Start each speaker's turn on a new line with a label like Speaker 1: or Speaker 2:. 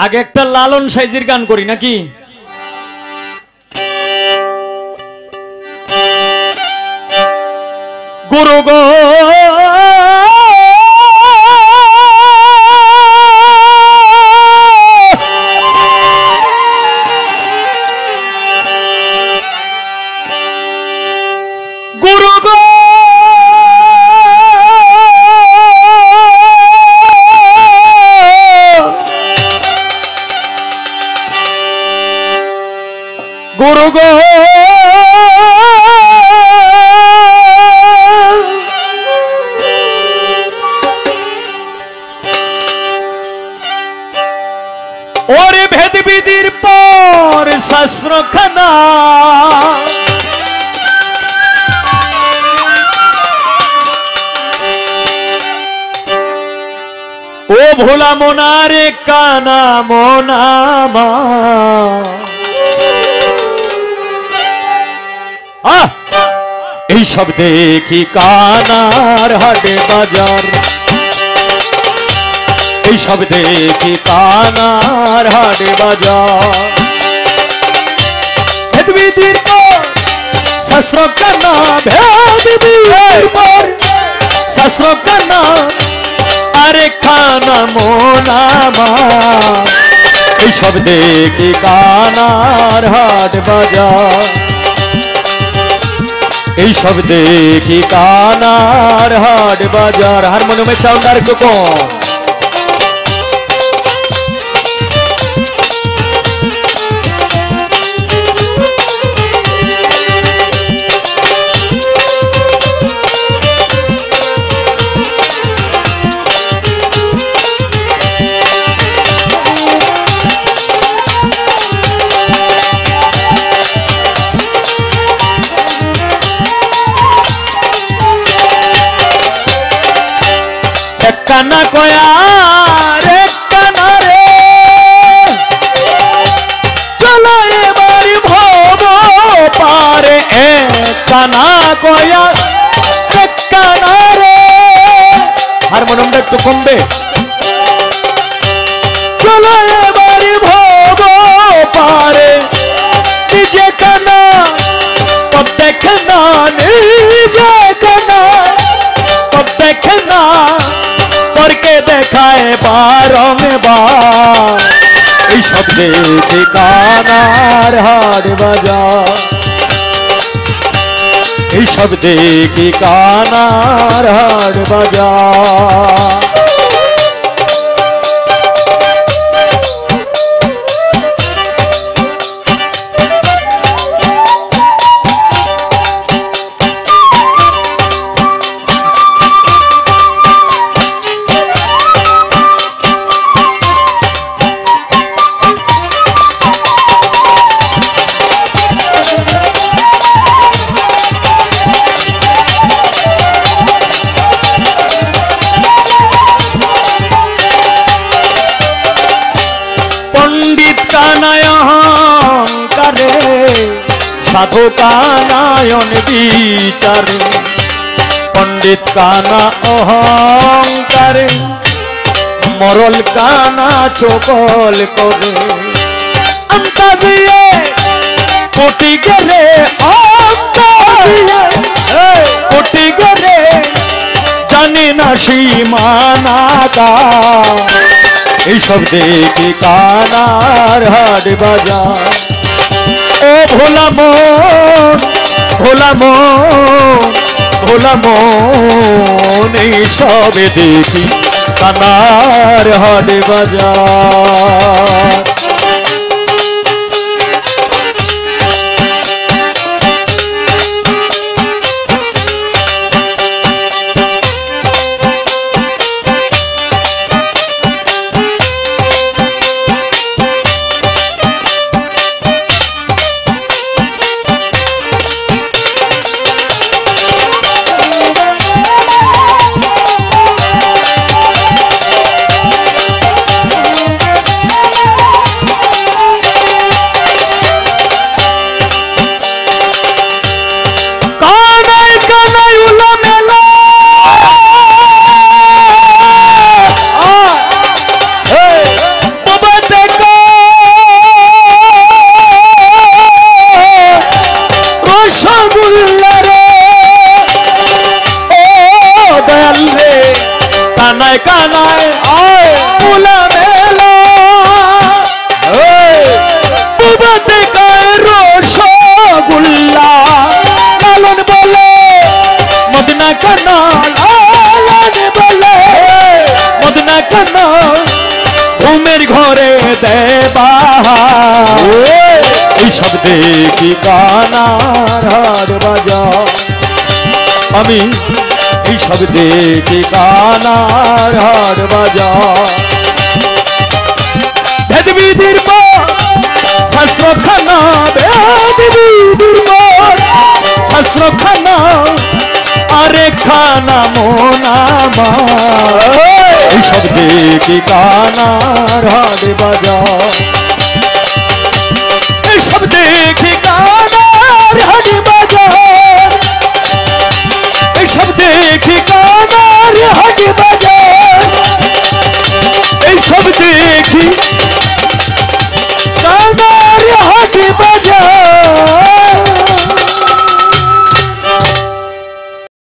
Speaker 1: আগে একটা লালন সাইজির গান করি নাকি? গুরু গো গুরু গো গুরু গো ওরে ভেদ বিধির পর শাস্ত্রখানা ও ভোলা মোনারে কানা মোনামা এই সব দেখি কানার হাটে বাজার, এই সব দেখি কানার হাটে বাজার। ভেদ বিধির পর শাস্ত্র কানা, ভেদ বিধির পর শাস্ত্র কানা, আরে খানা মোনামা এই সব দেখি কানার হাট বাজার, এই সব দেখি কানার হাট বাজার। হারমোনিয়ামের সাউন্ড আর একটু কম। কানা কয়া রে কানা রে, চলো এবার ভব পারে। কানা কয়া রে কানা রে, হারমোনিয়ামটা একটু কমবে। চলো এবার ভব পারে, নিজে কানা কব দেখে না, নিজে কানা কব দেখে না, করকে দেখায় বারংবার। এই সব দেখি কানার হাট বাজার, এই সব দেখি কানার হাট বাজার। সাধু কানায়ন বিচারে, পণ্ডিত কানা অহংকারে, মরল কানা চকল করে। আন্তাজিয়ে কোটি গেলে, কোটি গেলে জানি না সীমানা কা। এই সব দেখি কানার হাট বাজার। ও ভোলা মন, ভোলা মন, ভোলা মন এই সবে দেখি কানার হাট বাজার। ঘরে দেবাহা এই সব দেখি কানার হাট বাজার আমি এই সব দেখি কানার হাট বাজার ভেদবিধির পর শাস্ত্রখানা ভেদবিধির পর শাস্ত্রখানা আরে খানা মোনামা এই সব দেখি কানার হাট বাজার